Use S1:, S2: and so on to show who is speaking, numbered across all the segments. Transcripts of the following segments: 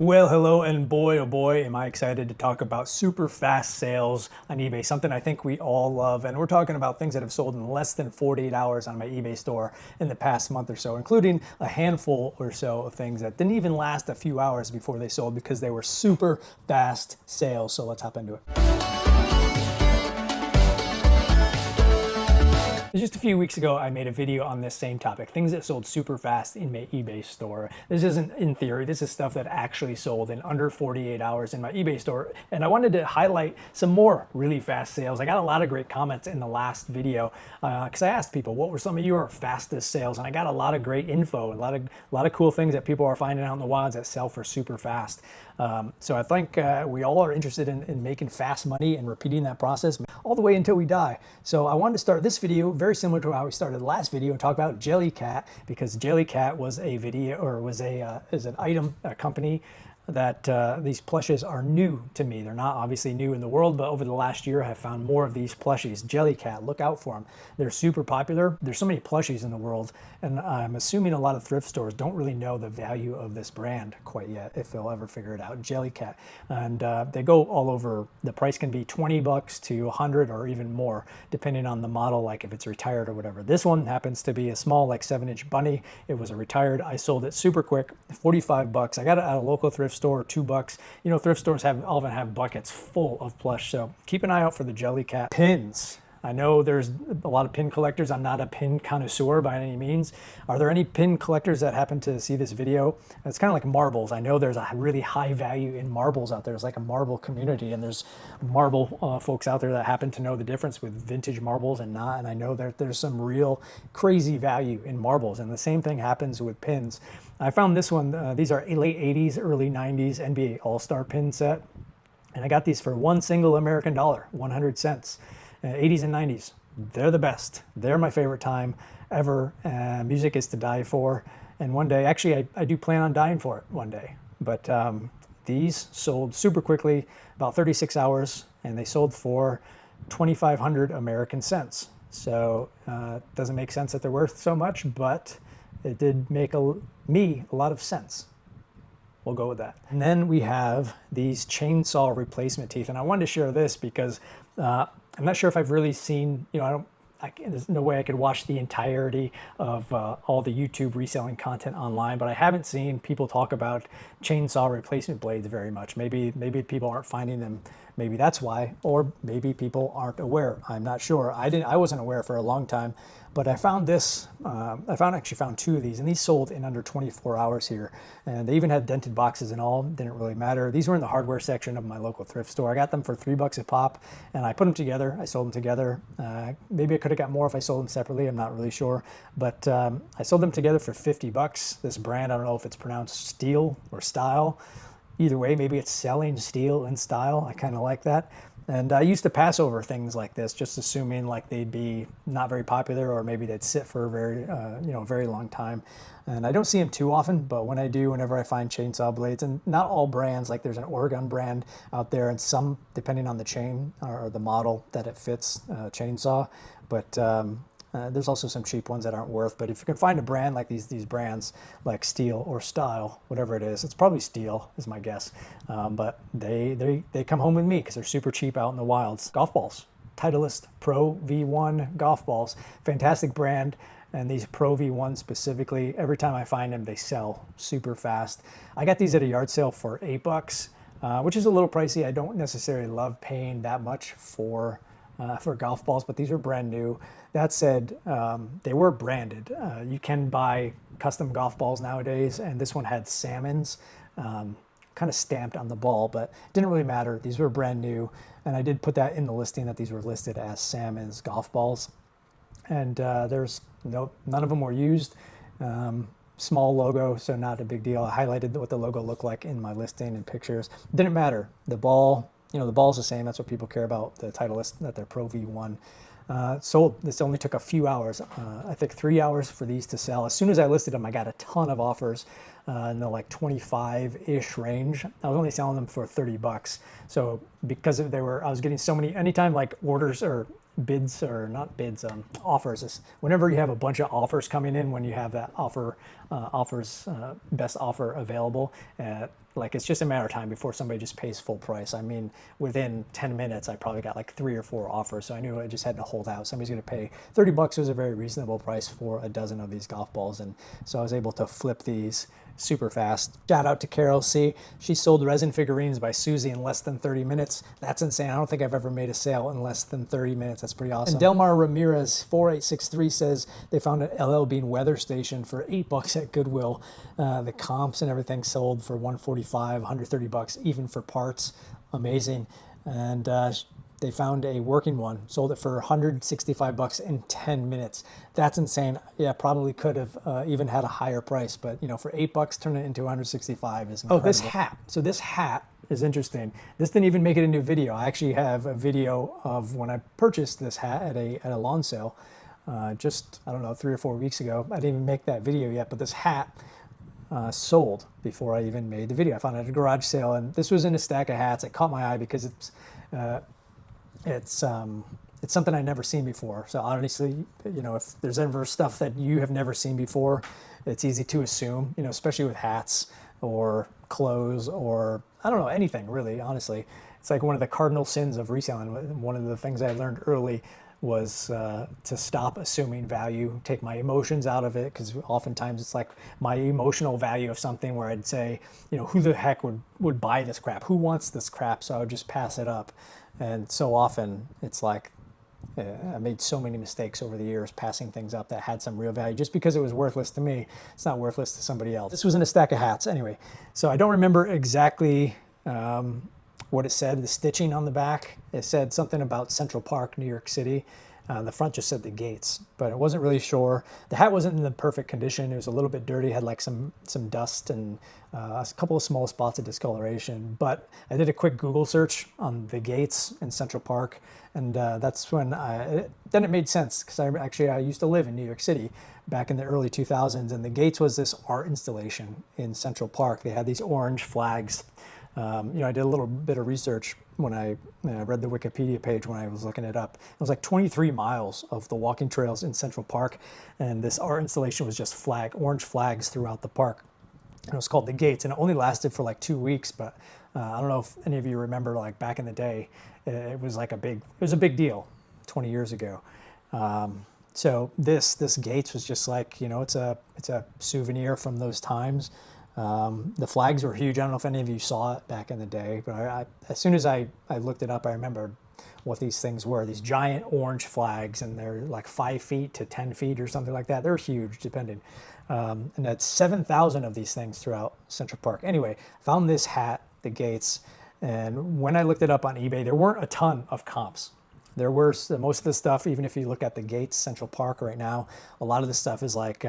S1: Well, hello, and boy, oh boy, am I excited to talk about super fast sales on eBay, something I think we all love. And we're talking about things that have sold in less than 48 hours on my eBay store in the past month or so, including a handful or so of things that didn't even last a few hours before they sold because they were super fast sales. So let's hop into it. Just a few weeks ago, I made a video on this same topic, things that sold super fast in my eBay store. This isn't in theory, this is stuff that actually sold in under 48 hours in my eBay store. And I wanted to highlight some more really fast sales. I got a lot of great comments in the last video because I asked people, what were some of your fastest sales? And I got a lot of great info, a lot of cool things that people are finding out in the wilds that sell for super fast. So I think we all are interested in making fast money and repeating that process all the way until we die. So I wanted to start this video very similar to how we started the last video and talk about Jellyat, because Jellyat was a video, or was is an item, a company that these plushes are new to me. They're not obviously new in the world, but over the last year I have found more of these plushies. Jellyat, look out for them. They're super popular. There's so many plushies in the world, and I'm assuming a lot of thrift stores don't really know the value of this brand quite yet, if they'll ever figure it out. Jellyat, and they go all over. The price can be 20 bucks to 100 or even more, depending on the model, like if it's retired or whatever. This one happens to be a small, like 7-inch bunny. It was a retired. I sold it super quick, 45 bucks. I got it at a local thrift store, 2 bucks. You know, thrift stores often have buckets full of plush, so keep an eye out for the Jellyat. Pins. I know there's a lot of pin collectors. I'm not a pin connoisseur by any means. Are there any pin collectors that happen to see this video? It's kind of like marbles. I know there's a really high value in marbles out there. It's like a marble community, and there's marble folks out there that happen to know the difference with vintage marbles and not. And I know that there's some real crazy value in marbles, and the same thing happens with pins. I found this one. These are late 80s, early 90s NBA All-Star pin set, and I got these for one single American dollar, 100 cents. 80s and 90s, they're the best. They're my favorite time ever. Music is to die for. And one day, actually, I do plan on dying for it one day. But these sold super quickly, about 36 hours, and they sold for 2,500 American cents. So it doesn't make sense that they're worth so much, but it did make me a lot of sense. We'll go with that. And then we have these chainsaw replacement teeth. And I wanted to share this because I'm not sure if I've really seen, there's no way I could watch the entirety of all the YouTube reselling content online, but I haven't seen people talk about chainsaw replacement blades very much. Maybe people aren't finding them. Maybe that's why, or maybe people aren't aware. I'm not sure. I wasn't aware for a long time, but I found this. I actually found 2 of these, and these sold in under 24 hours here. And they even had dented boxes and all. Didn't really matter. These were in the hardware section of my local thrift store. I got them for 3 bucks a pop, and I put them together. I sold them together. Maybe I could have got more if I sold them separately. I'm not really sure, but I sold them together for 50 bucks. This brand, I don't know if it's pronounced Steel or Style. Either way, maybe it's selling steel and style. I kind of like that. And I used to pass over things like this, just assuming like they'd be not very popular, or maybe they'd sit for a very long time. And I don't see them too often, but when I do, whenever I find chainsaw blades, and not all brands, like there's an Oregon brand out there, and some, depending on the chain or the model that it fits, chainsaw. But there's also some cheap ones that aren't worth, but if you can find a brand like these brands like Steel or Style, whatever it is, it's probably Steel is my guess. But they come home with me because they're super cheap out in the wilds. Golf balls, Titleist Pro V1 golf balls, fantastic brand. And these Pro V1 specifically, every time I find them, they sell super fast. I got these at a yard sale for 8 bucks, which is a little pricey. I don't necessarily love paying that much for golf balls, but these are brand new. That said, they were branded. You can buy custom golf balls nowadays, and this one had salmons kind of stamped on the ball, but it didn't really matter. These were brand new, and I did put that in the listing that these were listed as salmons golf balls. And none of them were used. Small logo, so not a big deal. I highlighted what the logo looked like in my listing and pictures. It didn't matter. The ball, the ball's the same. That's what people care about. The Titleist, that they're Pro V1. Sold. This only took a few hours. I think 3 hours for these to sell. As soon as I listed them, I got a ton of offers in the like 25-ish range. I was only selling them for 30 bucks. So because I was getting so many, anytime like orders or bids, or not bids, offers. Whenever you have a bunch of offers coming in, when you have that offers best offer available, like it's just a matter of time before somebody just pays full price. I mean, within 10 minutes, I probably got like 3 or 4 offers. So I knew I just had to hold out. Somebody's going to pay $30 was a very reasonable price for a dozen of these golf balls. And so I was able to flip these super fast. Shout out to Carol C. She sold resin figurines by Susie in less than 30 minutes. That's insane. I don't think I've ever made a sale in less than 30 minutes. That's pretty awesome. And Delmar Ramirez 4863 says they found an LL Bean weather station for $8 at Goodwill. The comps and everything sold for $145, $130, even for parts. Amazing. And they found a working one, sold it for $165 in 10 minutes. That's insane. Yeah, probably could have even had a higher price, but you know, for $8, turn it into $165 is incredible. Oh, this hat. So this hat is interesting. This didn't even make it into a video. I actually have a video of when I purchased this hat at a lawn sale, just, I don't know, 3 or 4 weeks ago. I didn't even make that video yet, but this hat sold before I even made the video. I found it at a garage sale, and this was in a stack of hats. It caught my eye because it's something I'd never seen before. So honestly, you know, if there's ever stuff that you have never seen before, it's easy to assume, you know, especially with hats or clothes or, I don't know, anything really, honestly. It's like one of the cardinal sins of reselling. One of the things I learned early was to stop assuming value, take my emotions out of it, because oftentimes it's like my emotional value of something where I'd say, you know, who the heck would buy this crap? Who wants this crap? So I would just pass it up. And so often it's like, I made so many mistakes over the years passing things up that had some real value. Just because it was worthless to me, it's not worthless to somebody else. This was in a stack of hats. Anyway, so I don't remember exactly what it said, the stitching on the back. It said something about Central Park, New York City. The front just said the Gates, but I wasn't really sure. The hat wasn't in the perfect condition. It was a little bit dirty, had like some dust and a couple of small spots of discoloration. But I did a quick Google search on the Gates in Central Park, and that's when then it made sense, because I used to live in New York City back in the early 2000s, and the Gates was this art installation in Central Park. They had these orange flags. You know, I did a little bit of research when I read the Wikipedia page when I was looking it up. It was like 23 miles of the walking trails in Central Park, and this art installation was just orange flags throughout the park. And it was called The Gates, and it only lasted for like 2 weeks, but I don't know if any of you remember, like back in the day, it was a big deal 20 years ago. So this Gates was just like, you know, it's a souvenir from those times. The flags were huge. I don't know if any of you saw it back in the day, but as soon as I looked it up, I remembered what these things were. These giant orange flags, and they're like 5 feet to 10 feet or something like that. They're huge, depending. And that's 7,000 of these things throughout Central Park. Anyway, found this hat, the Gates, and when I looked it up on eBay, there weren't a ton of comps. There were most of the stuff, even if you look at the Gates Central Park right now, a lot of the stuff is like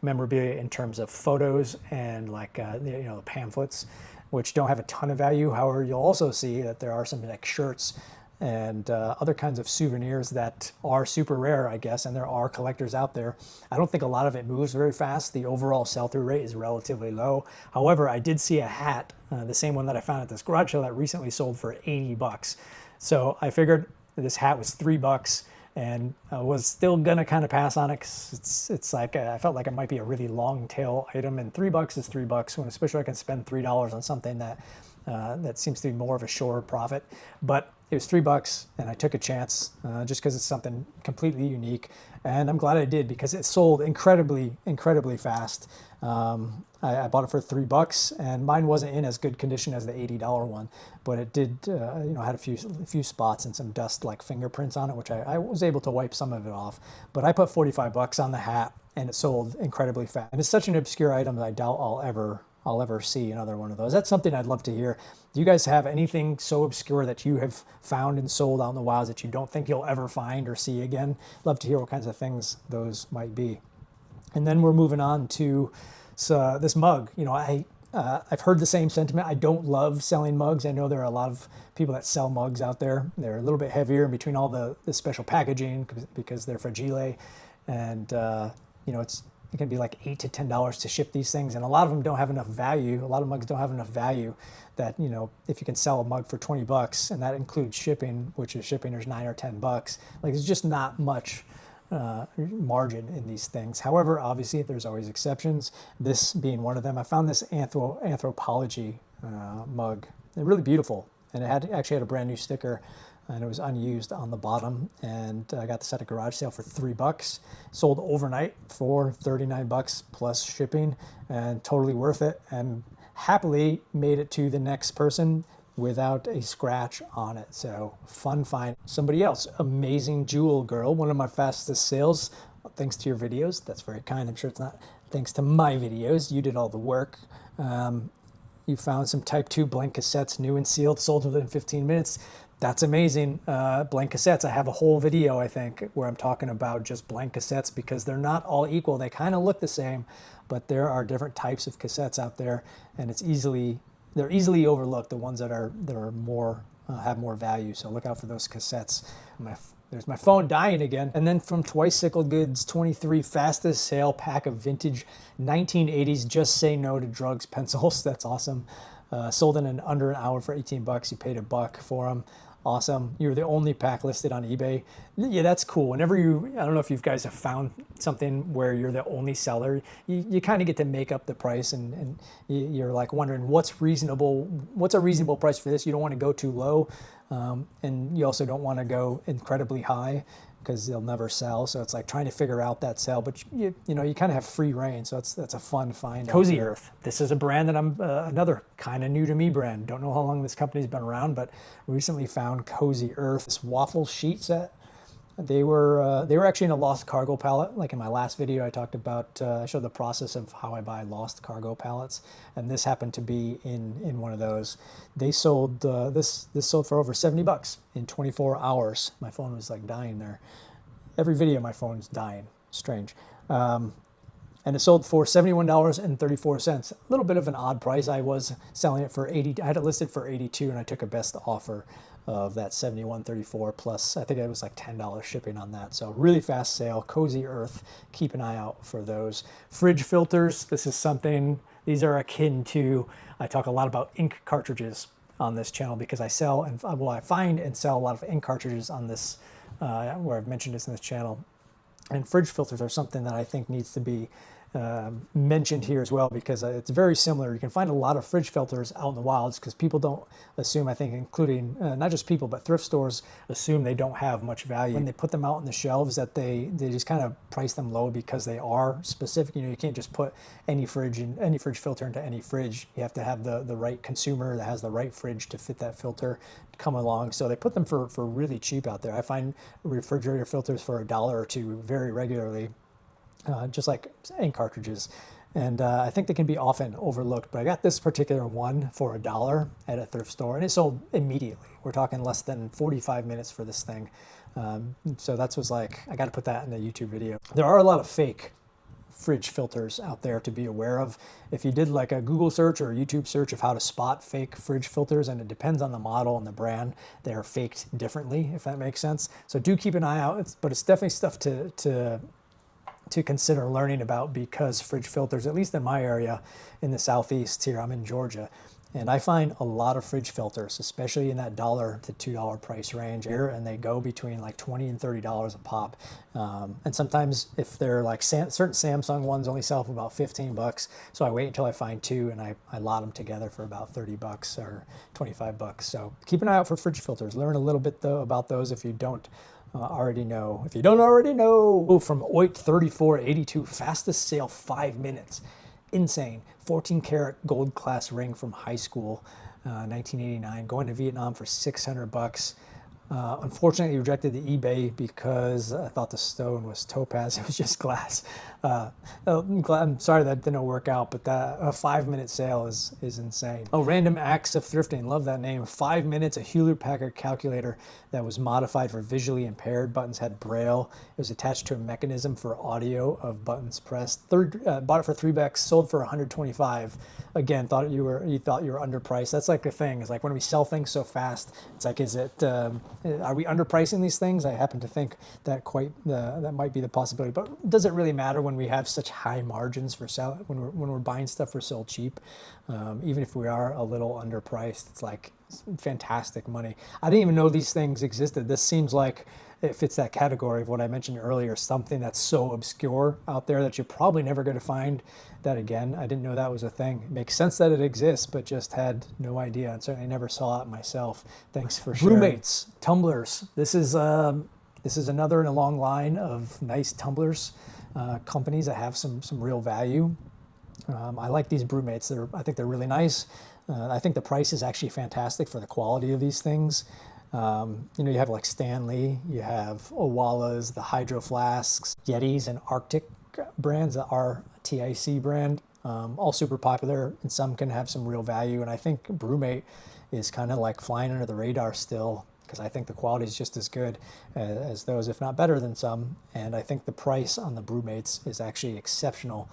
S1: memorabilia in terms of photos and like you know, the pamphlets, which don't have a ton of value. However, you'll also see that there are some like shirts and other kinds of souvenirs that are super rare, I guess, and there are collectors out there. I don't think a lot of it moves very fast. The overall sell-through rate is relatively low. However, I did see a hat, the same one that I found at this garage sale, that recently sold for $80. So I figured this hat was $3, and I was still gonna kind of pass on it, because it's like I felt like it might be a really long tail item, and $3 is $3, when especially I can spend $3 on something that that seems to be more of a sure profit. But it was $3, and I took a chance just because it's something completely unique, and I'm glad I did, because it sold incredibly fast. I bought it for $3, and mine wasn't in as good condition as the $80 one, but it did, you know, had a few spots and some dust like fingerprints on it, which I was able to wipe some of it off. But I put $45 on the hat, and it sold incredibly fast. And it's such an obscure item that I doubt I'll ever see another one of those. That's something I'd love to hear. Do you guys have anything so obscure that you have found and sold out in the wilds that you don't think you'll ever find or see again? Love to hear what kinds of things those might be. And then we're moving on to this mug. You know, I've heard the same sentiment. I don't love selling mugs. I know there are a lot of people that sell mugs out there. They're a little bit heavier in between all the special packaging, because they're fragile, and you know, it can be like $8 to $10 to ship these things, and a lot of them don't have enough value. A lot of mugs don't have enough value that, you know, if you can sell a mug for $20, and that includes shipping, which is shipping, there's $9 or $10. Like, it's just not much margin in these things. However, obviously there's always exceptions, this being one of them. I found this anthropology mug. They're really beautiful, and it actually had a brand new sticker, and it was unused on the bottom, and I got this at a garage sale for $3. Sold overnight for 39 bucks plus shipping, and totally worth it, and happily made it to the next person without a scratch on it. So fun find. Somebody else, Amazing Jewel Girl, one of my fastest sales, thanks to your videos. That's very kind. I'm sure it's not thanks to my videos. You did all the work. You found some Type 2 blank cassettes, new and sealed, sold within 15 minutes. That's amazing. Blank cassettes, I have a whole video, I think, where I'm talking about just blank cassettes, because they're not all equal. They kind of look the same, but there are different types of cassettes out there, and they're easily overlooked, the ones that are more have more value. So look out for those cassettes. There's my phone dying again. And then from Twicycle Goods, 23 fastest sale pack of vintage 1980s Just Say No to Drugs pencils. That's awesome. Sold in under an hour for 18 bucks. You paid $1 for them. Awesome. You're the only pack listed on eBay. Yeah, that's cool. Whenever I don't know if you guys have found something where you're the only seller, you kind of get to make up the price, and you're like wondering what's a reasonable price for this. You don't want to go too low, and you also don't want to go incredibly high, because they'll never sell. So it's like trying to figure out that sell, but you kind of have free reign. So that's a fun find. Cozy Earth. This is a brand that I'm another kind of new to me brand. Don't know how long this company's been around, but recently found Cozy Earth. This waffle sheet set. They were actually in a lost cargo pallet. Like in my last video, I talked about, I showed the process of how I buy lost cargo pallets, and this happened to be in one of those. They sold, this sold for over 70 bucks in 24 hours. My phone was like dying there. Every video my phone's dying, strange. And it sold for $71.34. A little bit of an odd price. I was selling it for 80. I had it listed for 82, and I took a best offer of that $71.34 plus, I think it was like $10 shipping on that. So really fast sale. Cozy Earth, keep an eye out for those. Fridge filters, this is something, these are akin to, I talk a lot about ink cartridges on this channel, because I sell, and well, I find and sell a lot of ink cartridges on this, where I've mentioned this in this channel. And fridge filters are something that I think needs to be mentioned here as well, because it's very similar. You can find a lot of fridge filters out in the wilds, because people don't assume, I think including not just people, but thrift stores assume they don't have much value. When they put them out on the shelves, that they just kind of price them low because they are specific. You can't just put any fridge filter into any fridge. You have to have the right consumer that has the right fridge to fit that filter come along. So they put them for really cheap out there. I find refrigerator filters for $1 or $2 very regularly. Just like ink cartridges, and I think they can be often overlooked, but I got this particular one for $1 at a thrift store, and it sold immediately. We're talking less than 45 minutes for this thing. So that was like, I got to put that in the YouTube video. There are a lot of fake fridge filters out there to be aware of. If you did like a Google search or a YouTube search of how to spot fake fridge filters, and it depends on the model and the brand, they are faked differently, if that makes sense. So do keep an eye out, but it's definitely stuff to consider learning about, because fridge filters, at least in my area in the southeast here, I'm in Georgia, and I find a lot of fridge filters, especially in that $1 to $2 price range here, and they go between like $20 and $30 a pop. And sometimes if they're like certain Samsung ones only sell for about 15 bucks, so I wait until I find two, and I lot them together for about 30 bucks or 25 bucks. So keep an eye out for fridge filters. Learn a little bit though about those if you don't already know. If you don't already know. From Oit 3482, fastest sale 5 minutes. Insane. 14 karat gold class ring from high school, 1989, going to Vietnam for 600 bucks. Unfortunately rejected the eBay because I thought the stone was topaz. It was just glass. I'm sorry that didn't work out, but that a 5 minute sale is insane. Oh, Random Acts of Thrifting, love that name. 5 minutes, a Hewlett-Packard calculator that was modified for visually impaired. Buttons had braille. It was attached to a mechanism for audio of buttons pressed. Bought it for $3, sold for 125. Again, thought you were underpriced. That's like the thing. It's like when we sell things so fast, it's like, are we underpricing these things? I happen to think that that might be the possibility. But does it really matter when we have such high margins for when we're buying stuff for so cheap? Even if we are a little underpriced, it's like fantastic money. I didn't even know these things existed. This seems like it fits that category of what I mentioned earlier, something that's so obscure out there that you're probably never going to find that again. I didn't know that was a thing. It makes sense that it exists, but just had no idea, and certainly never saw it myself. Thanks for sharing. Roommates, tumblers. This is another in a long line of nice tumblers companies that have some real value. I like these Brewmates. I think they're really nice. I think the price is actually fantastic for the quality of these things. You have like Stanley, you have Owalas, the Hydro Flasks, Yetis, and Arctic brands that are TIC brand, all super popular, and some can have some real value. And I think Brewmate is kind of like flying under the radar still, because I think the quality is just as good as those, if not better than some. And I think the price on the Brewmates is actually exceptional.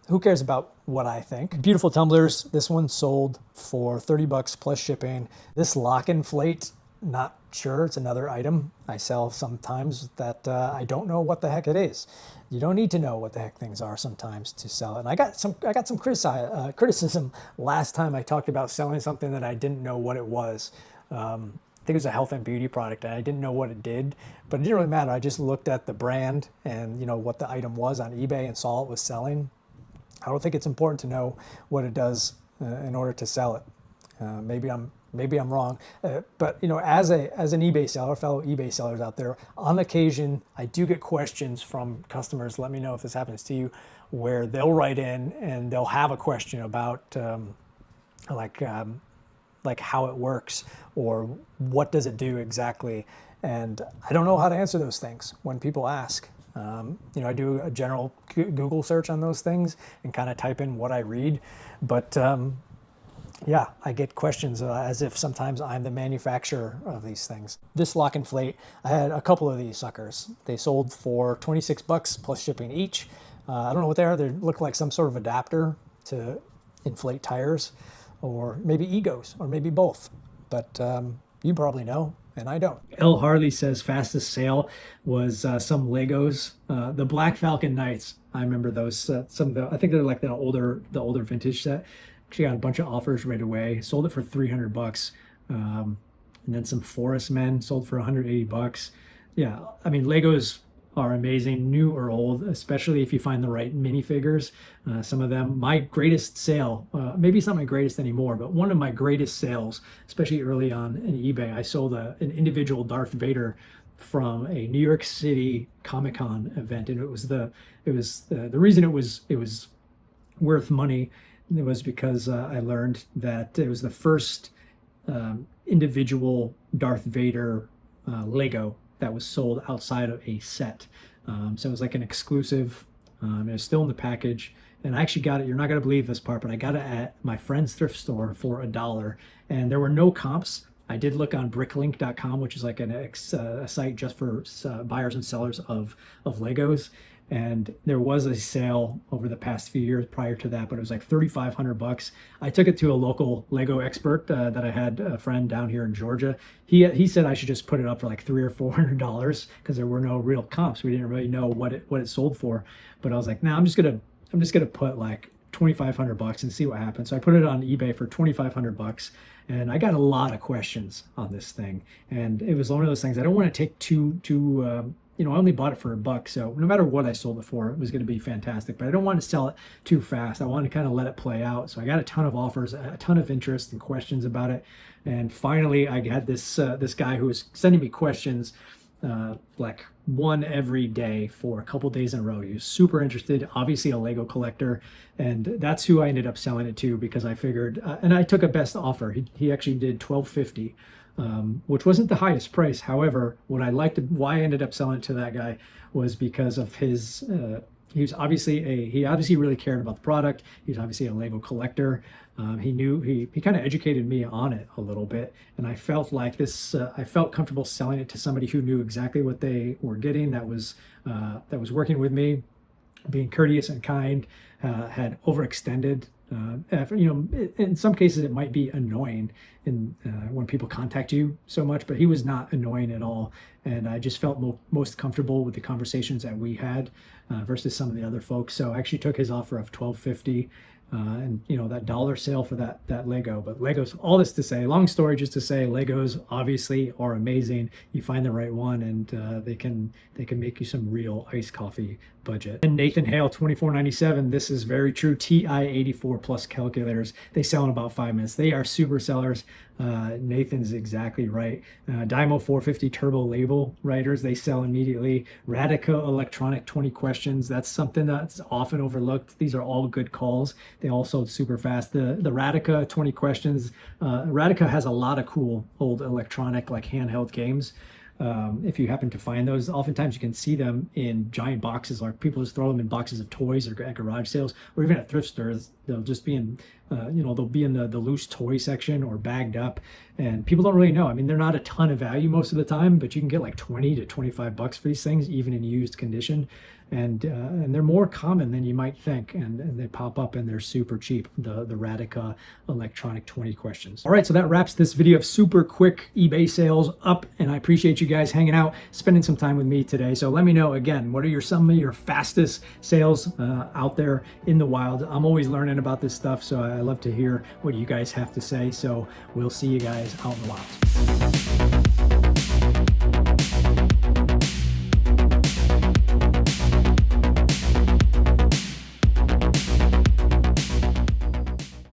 S1: Who cares about what I think? Beautiful tumblers. This one sold for 30 bucks plus shipping. This lock inflate, not sure. It's another item I sell sometimes that I don't know what the heck it is. You don't need to know what the heck things are sometimes to sell it. And I got some criticism last time I talked about selling something that I didn't know what it was. I think it was a health and beauty product, and I didn't know what it did, but it didn't really matter. I just looked at the brand and what the item was on eBay and saw it was selling. I don't think it's important to know what it does in order to sell it. Maybe I'm wrong, but as an eBay seller, fellow eBay sellers out there, on occasion I do get questions from customers. Let me know if this happens to you, where they'll write in and they'll have a question about like how it works or what does it do exactly, and I don't know how to answer those things when people ask. I do a general Google search on those things and kind of type in what I read, but yeah, I get questions as if sometimes I'm the manufacturer of these things. This lock inflate, I had a couple of these suckers. They sold for 26 bucks plus shipping each. I don't know what they are. They look like some sort of adapter to inflate tires, or maybe egos, or maybe both, but you probably know. And I don't. L. Harley says fastest sale was some Legos, the Black Falcon Knights. I remember those. Some of the, I think they're like the older vintage set. Actually got a bunch of offers right away. Sold it for 300 bucks. And then some Forest Men sold for 180 bucks. Yeah, I mean, Legos are amazing, new or old, especially if you find the right minifigures. Some of them, my greatest sale, maybe it's not my greatest anymore, but one of my greatest sales, especially early on in eBay, I sold an individual Darth Vader from a New York City Comic-Con event, and the reason it was worth money. It was because I learned that it was the first individual Darth Vader Lego that was sold outside of a set. So it was like an exclusive. It was still in the package. And I actually got it, you're not going to believe this part, but I got it at my friend's thrift store for $1. And there were no comps. I did look on bricklink.com, which is like a site just for buyers and sellers of Legos. And there was a sale over the past few years prior to that, but it was like 3,500 bucks. I took it to a local Lego expert that I had, a friend down here in Georgia. He said I should just put it up for like $300 or $400 because there were no real comps. We didn't really know what it sold for. But I was like, nah, I'm just gonna put like 2,500 bucks and see what happens. So I put it on eBay for 2,500 bucks, and I got a lot of questions on this thing. And it was one of those things I don't want to take I only bought it for $1, so no matter what I sold it for, it was going to be fantastic. But I don't want to sell it too fast. I want to kind of let it play out. So I got a ton of offers, a ton of interest and questions about it. And finally, I had this guy who was sending me questions like one every day for a couple days in a row. He was super interested, obviously a Lego collector, and that's who I ended up selling it to, because I figured, and I took a best offer. He actually did $12.50. Which wasn't the highest price. However, what I liked, why I ended up selling it to that guy, was because of his, he obviously really cared about the product. He's obviously a Lego collector. He kind of educated me on it a little bit, and I felt like I felt comfortable selling it to somebody who knew exactly what they were getting, that was working with me, being courteous and kind, had overextended. In some cases it might be annoying when people contact you so much, but he was not annoying at all. And I just felt most comfortable with the conversations that we had versus some of the other folks. So I actually took his offer of $12.50, And you know, that dollar sale for that Lego. But Legos, all this to say, long story just to say, Legos obviously are amazing. You find the right one, and they can make you some real iced coffee budget. And Nathan Hale, $24.97. This is very true. TI-84 plus calculators. They sell in about 5 minutes. They are super sellers. Nathan's exactly right. Dymo 450 turbo label writers, they sell immediately. Radica electronic 20 questions, that's something that's often overlooked. These are all good calls. They all sold super fast. The Radica 20 questions, Radica has a lot of cool old electronic, like handheld games. If you happen to find those, oftentimes you can see them in giant boxes, like people just throw them in boxes of toys or at garage sales, or even at thrift stores. They'll just be in, they'll be in the loose toy section or bagged up, and people don't really know. I mean, they're not a ton of value most of the time, but you can get like 20 to 25 bucks for these things, even in used condition. And they're more common than you might think, and they pop up and they're super cheap, the Radica electronic 20 questions. All right, so that wraps this video of super quick eBay sales up, and I appreciate you guys hanging out, spending some time with me today. So let me know, again, what are some of your fastest sales out there in the wild? I'm always learning about this stuff, so I love to hear what you guys have to say. So we'll see you guys out in the wild.